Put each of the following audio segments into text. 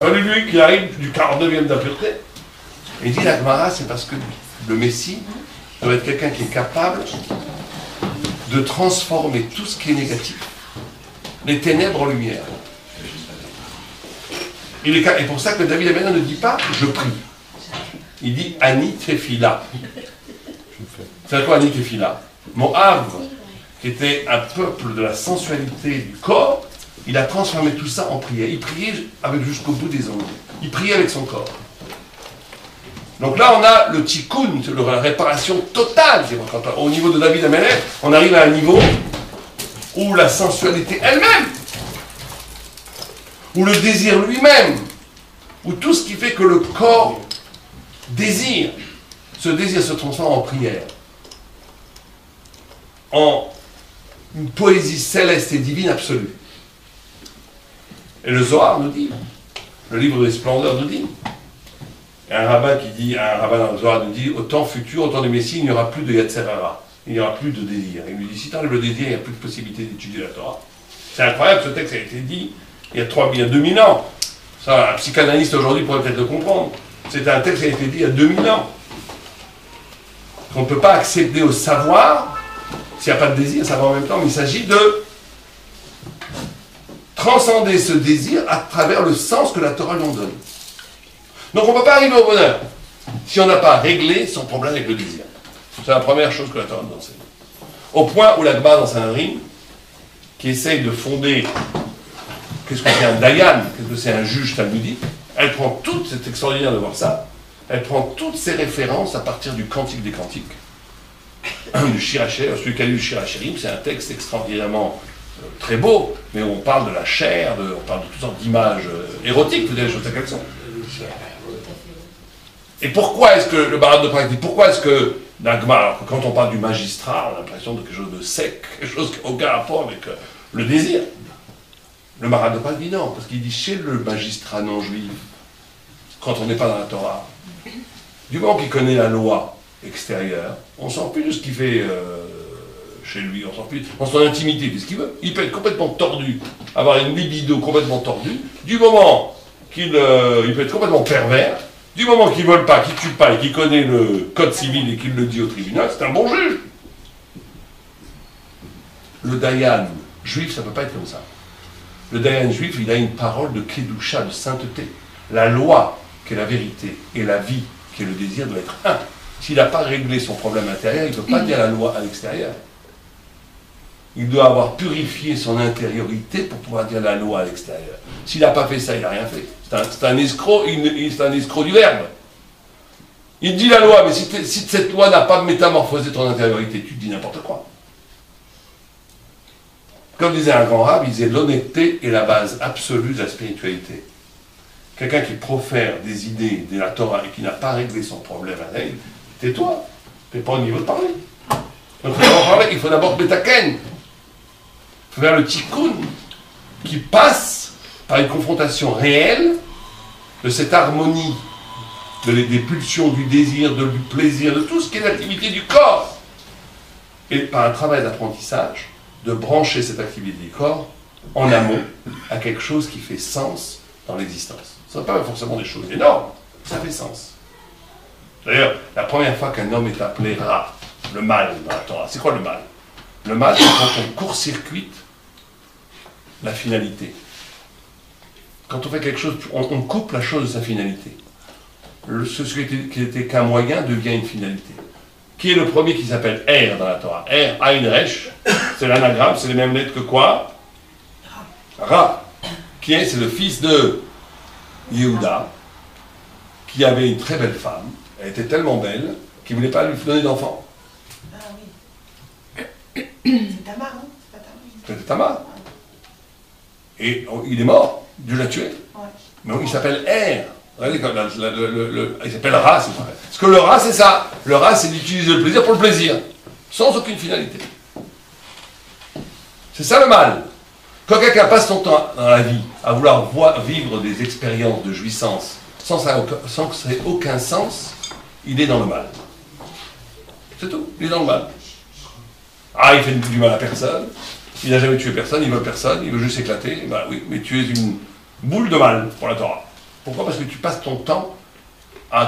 Lui qui arrive du 49e d'impureté, il dit la Gemara, c'est parce que le Messie doit être quelqu'un qui est capable de transformer tout ce qui est négatif, les ténèbres en lumière. Et pour ça que David Aména ne dit pas je prie. Il dit Ani Tefila. C'est quoi Ani Tefila? Moab, qui était un peuple de la sensualité du corps, il a transformé tout ça en prière. Il priait avec jusqu'au bout des ongles. Il priait avec son corps. Donc là, on a le tikkun, la réparation totale. Au niveau de David Améler, on arrive à un niveau où la sensualité elle-même, où le désir lui-même, où tout ce qui fait que le corps désire, ce désir se transforme en prière, en une poésie céleste et divine absolue. Et le Zohar nous dit, le livre des splendeurs nous dit, un rabbin dans le Zohar nous dit, au temps futur, au temps du Messie, il n'y aura plus de Yetzer Hara, il n'y aura plus de désir. Il nous dit, si tu enlèves le désir, il n'y a plus de possibilité d'étudier la Torah. C'est incroyable, ce texte a été dit il y a 2000 ans. Ça, un psychanalyste aujourd'hui pourrait peut-être le comprendre. C'est un texte qui a été dit il y a 2000 ans. On ne peut pas accéder au savoir s'il n'y a pas de désir, ça va en même temps, mais il s'agit de transcender ce désir à travers le sens que la Torah lui en donne. Donc on ne peut pas arriver au bonheur si on n'a pas réglé son problème avec le désir. C'est la première chose que la Torah nous enseigne. Au point où la Gemara dans Sanhedrin, qui essaye de fonder qu'est-ce que c'est un dayan, qu'est-ce que c'est un juge talmudique, elle prend toutes, c'est extraordinaire de voir ça, elle prend toutes ses références à partir du Cantique des Cantiques, du Shiracher, celui qui a lu le Shiracherim, c'est un texte extraordinairement très beau, mais on parle de la chair, on parle de toutes sortes d'images érotiques, vous savez, les choses qu'elles sont. Et pourquoi est-ce que, le Barat de Prague dit, pourquoi est-ce que, alors que quand on parle du magistrat, on a l'impression de quelque chose de sec, quelque chose qui n'a aucun rapport avec le désir. Le Marat de Prague dit non, parce qu'il dit chez le magistrat non juif, quand on n'est pas dans la Torah, du moment qu'il connaît la loi extérieure, on ne sort plus de ce qu'il fait chez lui, on sort plus dans son intimité, de ce qu'il veut. Il peut être complètement tordu, avoir une libido complètement tordue, du moment qu'il peut être complètement pervers, du moment qu'il ne vole pas, qu'il ne tue pas et qu'il connaît le code civil et qu'il le dit au tribunal, c'est un bon juge. Le dayan juif, ça ne peut pas être comme ça. Le dayan juif, il a une parole de kedusha, de sainteté. La loi, qui est la vérité, et la vie, qui est le désir, doit être un. S'il n'a pas réglé son problème intérieur, il ne peut pas dire la loi à l'extérieur. Il doit avoir purifié son intériorité pour pouvoir dire la loi à l'extérieur. S'il n'a pas fait ça, il n'a rien fait. C'est un escroc, c'est un escroc du verbe. Il dit la loi, mais si cette loi n'a pas métamorphosé ton intériorité, tu dis n'importe quoi. Comme disait un grand rab, il disait l'honnêteté est la base absolue de la spiritualité. Quelqu'un qui profère des idées de la Torah et qui n'a pas réglé son problème à elle, tais-toi, tu n'es pas au niveau de parler. Donc pour en parler, il faut d'abord betaken. Il faut faire le tikkun qui passe par une confrontation réelle de cette harmonie, des pulsions, du désir, du plaisir, de tout ce qui est l'activité du corps. Et par un travail d'apprentissage, de brancher cette activité du corps en amont à quelque chose qui fait sens dans l'existence. Ce ne sont pas forcément des choses énormes, ça fait sens. D'ailleurs, la première fois qu'un homme est appelé Ra, le mal dans la Torah, c'est quoi le mal? Le mal, c'est quand on court-circuite la finalité. Quand on fait quelque chose, on coupe la chose de sa finalité. Ce qui était qu'un moyen devient une finalité. Qui est le premier qui s'appelle Er dans la Torah? Er, Ain Resh, c'est l'anagramme, c'est les mêmes lettres que quoi? Ra. C'est le fils de Yehuda, qui avait une très belle femme. Elle était tellement belle qu'il ne voulait pas lui donner d'enfant. Ah oui. C'est Tamar, non? C'est pas Tamar. C'était Tamar. Et il est mort, Dieu l'a tué. Ouais. Mais il s'appelle Er. Regardez, il s'appelle Ra, c'est pareil. Parce que le Ra, c'est ça. Le Ra, c'est d'utiliser le plaisir pour le plaisir, sans aucune finalité. C'est ça le mal. Quand quelqu'un passe son temps dans la vie à vouloir vivre des expériences de jouissance sans que ça ait aucun sens, il est dans le mal. C'est tout, il est dans le mal. Ah, il fait du mal à personne, il n'a jamais tué personne, il veut juste s'éclater. Ben oui, mais tu es une boule de mal pour la Torah. Pourquoi? Parce que tu passes ton temps,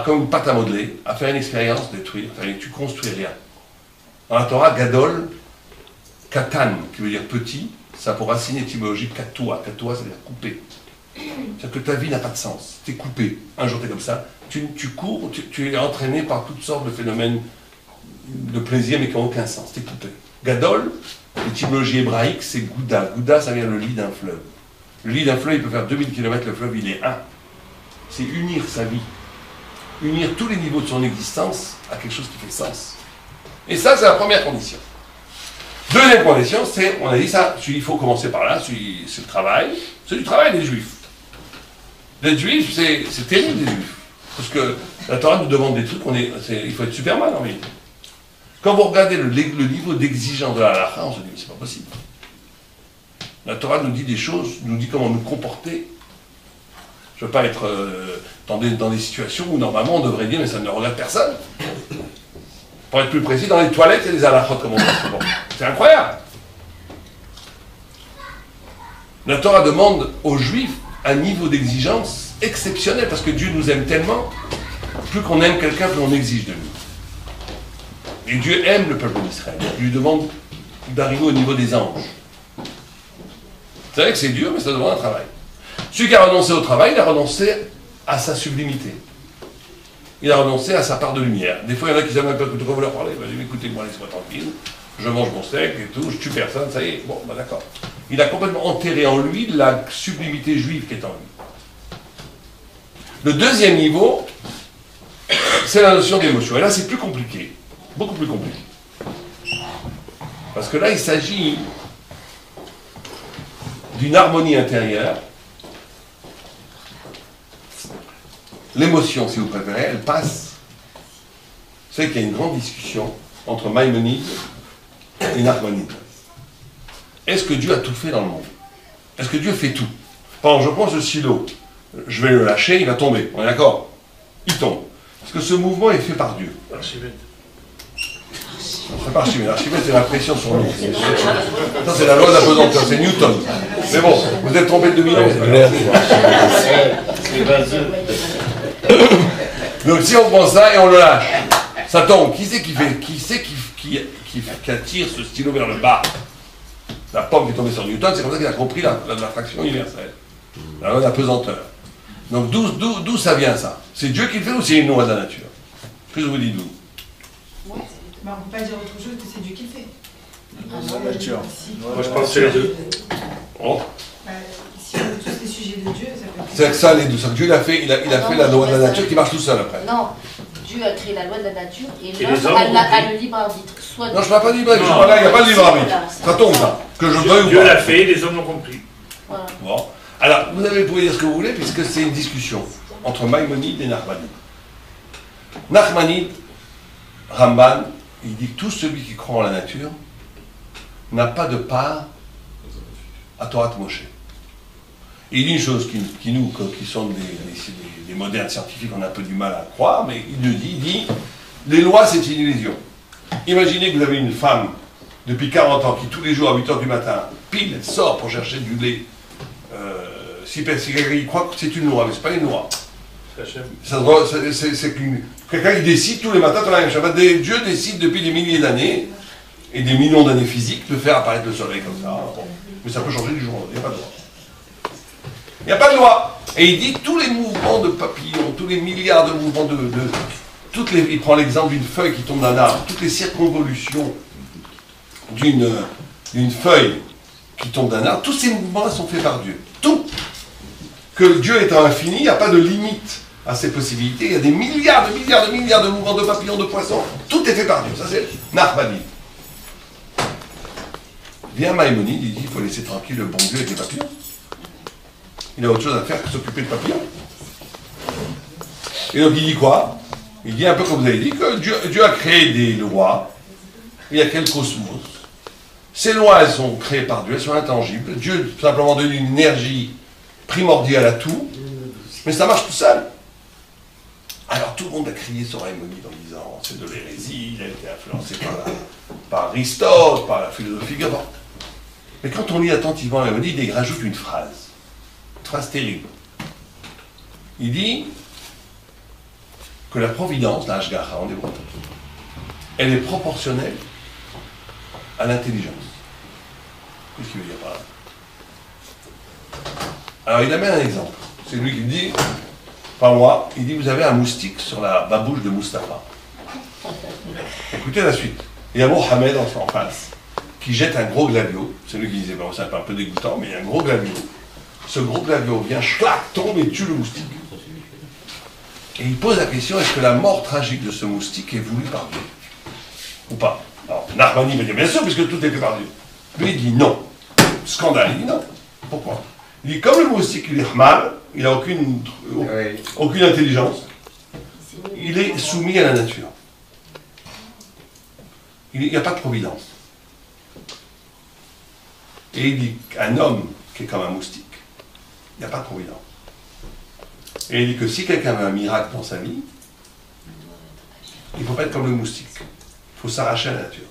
comme une pâte à modeler, à faire une expérience, détruire, tu construis rien. Dans la Torah, Gadol, Katan, qui veut dire petit, ça a pour racine étymologique Katoa. Katoa, ça veut dire coupé. C'est-à-dire que ta vie n'a pas de sens. Tu es coupé. Un jour, tu es comme ça. Tu cours, tu es entraîné par toutes sortes de phénomènes de plaisir, mais qui n'ont aucun sens. Tu es coupé. Gadol, l'étymologie hébraïque, c'est Gouda. Gouda, ça vient le lit d'un fleuve. Le lit d'un fleuve, il peut faire 2000 km, le fleuve, il est un. C'est unir sa vie. Unir tous les niveaux de son existence à quelque chose qui fait sens. Et ça, c'est la première condition. Deuxième condition, c'est, on a dit ça, il faut commencer par là, c'est le travail. C'est du travail des Juifs. Les Juifs, c'est terrible, les Juifs. Parce que la Torah nous demande des trucs, il faut être Superman en vérité. Quand vous regardez le niveau d'exigence de la halakha, on se dit, mais c'est pas possible. La Torah nous dit des choses, nous dit comment nous comporter. Je ne veux pas être dans des situations où normalement on devrait dire, mais ça ne regarde personne. Pour être plus précis, dans les toilettes, il y a des halakhot comme on dit. Bon, c'est incroyable. La Torah demande aux Juifs un niveau d'exigence exceptionnel, parce que Dieu nous aime tellement, plus qu'on aime quelqu'un, plus on exige de lui. Et Dieu aime le peuple d'Israël. Il lui demande d'arriver au niveau des anges. C'est vrai que c'est dur, mais ça demande un travail. Celui qui a renoncé au travail, il a renoncé à sa sublimité. Il a renoncé à sa part de lumière. Des fois, il y en a qui ne savent même pas de quoi vous leur parlez. Vas-y, écoutez-moi, laissez-moi tranquille. Je mange mon steak et tout, je tue personne, ça y est. Bon, bah d'accord. Il a complètement enterré en lui la sublimité juive qui est en lui. Le deuxième niveau, c'est la notion d'émotion. Et là, c'est plus compliqué. Beaucoup plus compliqué. Parce que là, il s'agit d'une harmonie intérieure. L'émotion, si vous préférez, elle passe. Vous savez qu'il y a une grande discussion entre Maïmonide et Nachmanide. Est-ce que Dieu a tout fait dans le monde? Est-ce que Dieu fait tout? Par exemple, je prends ce stylo, je vais le lâcher, il va tomber. On est d'accord? Il tombe. Est-ce que ce mouvement est fait par Dieu? Archimède. C'est pas Archimède. Archimède, c'est la pression sur nous. Ça, c'est la loi de la pesanteur, c'est Newton. Mais bon, vous êtes trompé de 2000 ans. C'est vaseux. Donc si on prend ça et on le lâche, ça tombe. Qui c'est qui attire ce stylo vers le bas? La pomme qui est tombée sur Newton, c'est comme ça qu'il a compris la fraction universelle. La loi de la pesanteur. Donc d'où ça vient ça? C'est Dieu qui le fait ou c'est une loi de la nature? Qu'est-ce que vous dites vous? Ouais, on ne peut pas dire autre chose que c'est Dieu qui le fait. La nature. Si, Moi je pense que c'est les deux. Oh. Si on veut tous les sujets de Dieu, ça peut être... C'est ça les deux. C'est que Dieu il a fait la loi de la nature qui marche tout seul après. Non, Dieu a créé la loi de la nature et les l'homme hommes a le libre arbitre. Soit Non, je ne parle pas de libre arbitre, il n'y a pas de libre arbitre. Ça tombe ça. Que je veuille ou Dieu pas. l'a fait, les hommes l'ont compris. voilà. Bon. Alors, vous pouvez dire ce que vous voulez, puisque c'est une discussion entre Maïmonide et Nachmanide. Nachmanide, Ramban, il dit que tout celui qui croit en la nature n'a pas de part à Torah Moshe. Et il dit une chose qui nous, qui sommes des modernes scientifiques, on a un peu du mal à croire, mais il dit, les lois c'est une illusion. Imaginez que vous avez une femme depuis 40 ans qui tous les jours à 8h du matin, pile, elle sort pour chercher du lait. Si quelqu'un croit que c'est une loi, mais ce n'est pas une loi. C'est quelqu'un qui décide tous les matins dans la même chose. Dieu décide depuis des milliers d'années, et des millions d'années physiques, de faire apparaître le soleil comme ça. Bon. Mais ça peut changer du jour au lendemain, il n'y a pas de loi. Il n'y a pas de loi. Et il dit tous les mouvements de papillons, tous les milliards de mouvements il prend l'exemple d'une feuille qui tombe d'un arbre, toutes les circonvolutions d'une feuille qui tombe d'un arbre, tous ces mouvements sont faits par Dieu. Tout. Que Dieu étant infini, il n'y a pas de limite à ses possibilités. Il y a des milliards de mouvements de papillons, de poissons. Tout est fait par Dieu. Ça, c'est Nachmanide. Vient Maïmonide, il dit il faut laisser tranquille le bon Dieu avec les papillons. Il a autre chose à faire que s'occuper de papillons. Et donc il dit quoi? Il dit un peu comme vous avez dit, que Dieu a créé des lois, il y a quel cosmos. Ces lois, elles sont créées par Dieu, elles sont intangibles. Dieu simplement donne une énergie primordiale à tout, mais ça marche tout seul. Alors tout le monde a crié sur Maïmonide en disant c'est de l'hérésie, il a été influencé par Aristote, par la philosophie grecque. Mais quand on lit attentivement Maïmonide, il rajoute une phrase terrible. Il dit que la providence, la Hashgacha en hébreu, elle est proportionnelle à l'intelligence. Qu'est-ce qu'il veut dire par là? Alors il amène un exemple. C'est lui qui dit, pas moi, il dit vous avez un moustique sur la babouche de Mustapha. Écoutez la suite. Il y a Mohamed en face qui jette un gros glavio. C'est lui qui disait, bon, c'est un peu dégoûtant, mais il y a un gros glavio. Ce gros glavio vient, schlac, tombe et tue le moustique. Et il pose la question, est-ce que la mort tragique de ce moustique est voulue par Dieu? Ou pas? Alors, Nahmani va dire, bien sûr, puisque tout est fait par Dieu. Lui, il dit non. Scandale, il dit non. Pourquoi? Il dit, comme le moustique, il est mal, il n'a aucune intelligence, il est soumis à la nature. Il n'y a pas de providence. Et il dit qu'un homme qui est comme un moustique, il n'y a pas de providence. Et il dit que si quelqu'un veut un miracle dans sa vie, il ne faut pas être comme le moustique. Il faut s'arracher à la nature.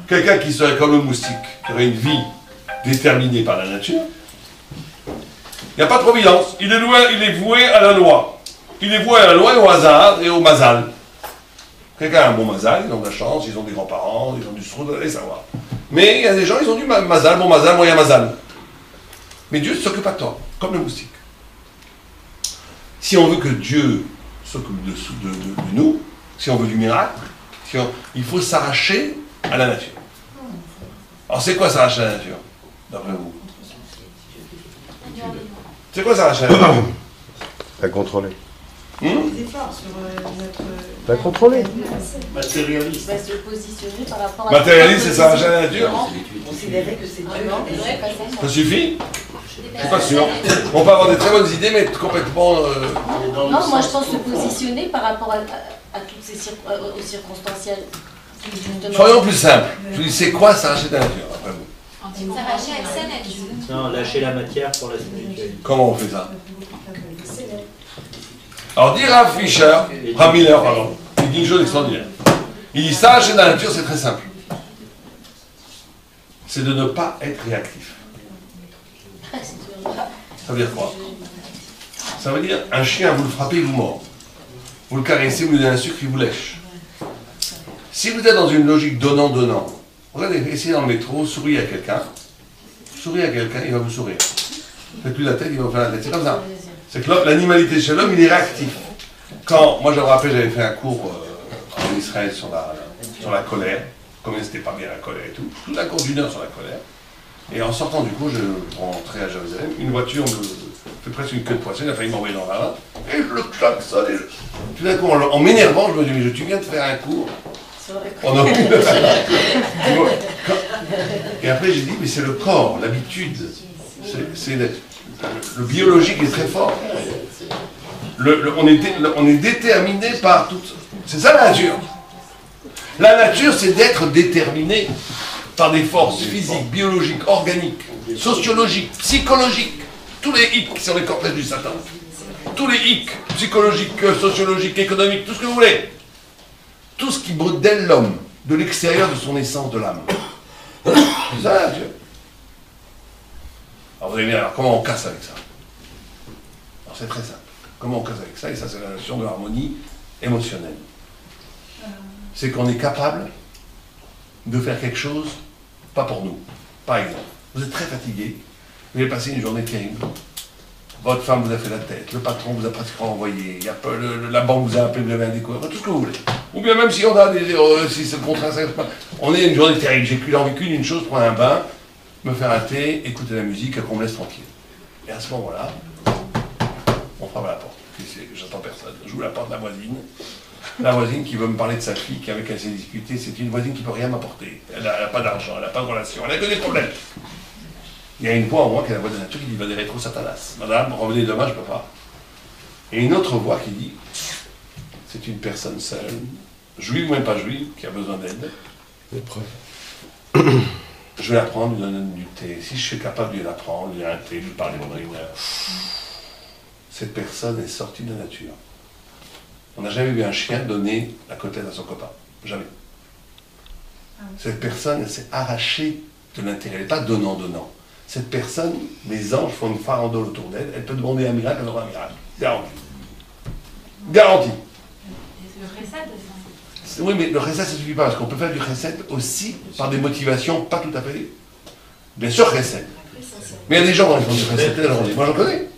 Quelqu'un qui serait comme le moustique, qui aurait une vie déterminée par la nature, il n'y a pas de providence. Il est voué à la loi. Il est voué à la loi et au hasard et au mazal. Quelqu'un a un bon mazal, ils ont de la chance, ils ont des grands-parents, ils ont du strou, allez savoir. Mais il y a des gens, ils ont du mazal, bon mazal, moyen mazal. Mais Dieu ne s'occupe pas de toi, comme le moustique. Si on veut que Dieu s'occupe de nous, si on veut du miracle, il faut s'arracher à la nature. Alors c'est quoi s'arracher à la nature, d'après vous? C'est quoi s'arracher à la nature? La contrôler. Des efforts sur notre... La contrôler. Matérialiste. Va se positionner par rapport à... Matérialiste, c'est s'arracher à la nature? Considérer que c'est Dieu. Ça suffit? Je suis pas sûr. On peut avoir des très bonnes idées, mais être complètement... Non, moi je pense se positionner par rapport à toutes ces aux circonstancielles. Justement. Soyons plus simples. Je vous dis, c'est quoi s'arracher de la nature, après vous? S'arracher avec sa nature. Non, lâcher la matière pour la spiritualité. Comment on fait ça? Alors, dit Rav Fischer, Rav Miller, pardon, il dit une chose extraordinaire. Il dit, s'arracher de la nature, c'est très simple. C'est de ne pas être réactif. Ça veut dire quoi? Ça veut dire, un chien, vous le frappez, il vous mord. Vous le caressez, vous lui donnez un sucre, il vous lèche. Si vous êtes dans une logique donnant-donnant, regardez, essayez dans le métro, souriez à quelqu'un, il va vous sourire. Faites plus la tête, il va vous faire la tête. C'est comme ça. C'est que l'animalité chez l'homme, il est réactif. Quand, moi je me rappelle, j'avais fait un cours en Israël sur la colère, combien c'était pas bien la colère et tout un cours d'1 heure sur la colère. Et en sortant du cours, je rentrais à Jérusalem, une voiture me fait presque une queue de poisson, il a failli m'envoyer dans la main, et je le klaxonne, et tout d'un coup, en m'énervant, je me dis, mais tu viens de faire un cours. Et après j'ai dit, mais c'est le corps, l'habitude, le biologique est très fort. On est déterminé par tout. C'est ça la nature. La nature, c'est d'être déterminé par des forces physiques, biologiques, organiques, sociologiques, psychologiques. Tous les hicks sur les cortèges du Satan. Tous les hicks psychologiques, sociologiques, économiques, tout ce que vous voulez. Tout ce qui modèle l'homme de l'extérieur de son essence de l'âme. C'est ça la nature. Alors vous allez dire, alors comment on casse avec ça? Alors c'est très simple. Comment on casse avec ça? Et ça, c'est la notion de l'harmonie émotionnelle. C'est qu'on est capable de faire quelque chose, pas pour nous. Par exemple, vous êtes très fatigué, vous avez passé une journée terrible, votre femme vous a fait la tête, le patron vous a pratiquement envoyé, la banque vous a appelé, vous avez un découvert, tout ce que vous voulez. Ou bien même si on a si c'est contraint, on est une journée terrible, j'ai plus envie qu'une chose, prendre un bain, me faire un thé, écouter la musique, qu'on me laisse tranquille. Et à ce moment-là, on frappe à la porte. J'attends personne. J'ouvre la porte de la voisine. La voisine qui veut me parler de sa fille, avec elle s'est disputée, c'est une voisine qui ne peut rien m'apporter. Elle n'a pas d'argent, elle n'a pas de relation, elle n'a que des problèmes. Il y a une voix en moi qui est la voix de la nature qui dit, va des rétro Satanas. Madame, revenez demain, je ne peux pas. Et une autre voix qui dit, c'est une personne seule, juive ou même pas juive, qui a besoin d'aide. Je vais la prendre, lui donner du thé. Si je suis capable de lui la prendre, lui donner un thé, lui parler pendant une heure. Cette personne est sortie de la nature. On n'a jamais vu un chien donner la côtelette à son copain. Jamais. Cette personne, elle s'est arrachée de l'intérieur. Elle n'est pas donnant-donnant. Cette personne, les anges font une farandole autour d'elle. Elle peut demander un miracle, elle aura un miracle. Garanti. Garanti. Le recette, Oui, mais le recette, ça ne suffit pas, parce qu'on peut faire du recette aussi par des motivations pas tout à fait. Bien sûr, recette. Mais il y a des gens qui font du recette, moi j'en connais.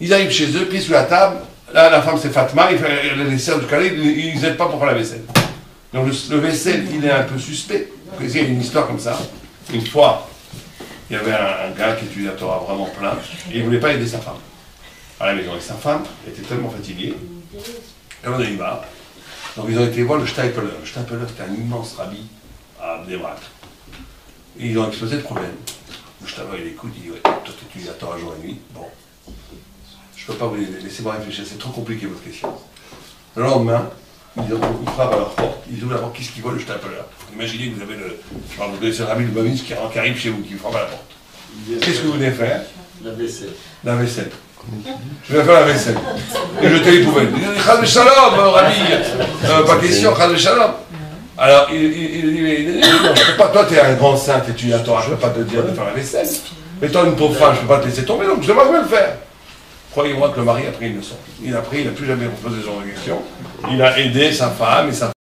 Ils arrivent chez eux, pieds sous la table, là la femme c'est Fatma, elle les sert du calais, ils n'aident pas pour faire la vaisselle. Donc le vaisselle, il est un peu suspect. Vous il y a une histoire comme ça. Une fois, il y avait un gars qui étudiait la Torah vraiment plein, et il ne voulait pas aider sa femme. À la maison, et sa femme était tellement fatiguée, et on y va. Donc ils ont été voir le Steipeler. Le Steipeler c'était un immense rabbi à Bnei-Brak. Et ils ont exposé le problème. Le Steipeler il écoute, il dit ouais, toi tu étudies la Torah jour et nuit, bon. Je ne peux pas vous aider, laissez-moi réfléchir, c'est trop compliqué votre question. Le lendemain, ils frappent à leur porte, ils ouvrent la porte, qu'est-ce qu'ils voient le Steipeler? Imaginez que vous avez vous connaissez le rabbi de Lubavitch qui arrive chez vous, qui frappe à la porte. Qu'est-ce que vous venez faire? La vaisselle. La vaisselle. Je vais faire la vaisselle. Et jeter les poubelles. Il dit Chaz Shalom, Rabbi. Pas question, Chaz Shalom. Alors, il dit non, je peux pas, toi, tu es un grand saint, tu étudies la Torah, je ne peux pas te dire de faire la vaisselle. Mais toi, une pauvre femme, je ne peux pas te laisser tomber, donc c'est moi qui vais le faire. Croyez-moi que le mari a pris une leçon. Il a plus jamais posé ce genre de questions. Il a aidé sa femme et sa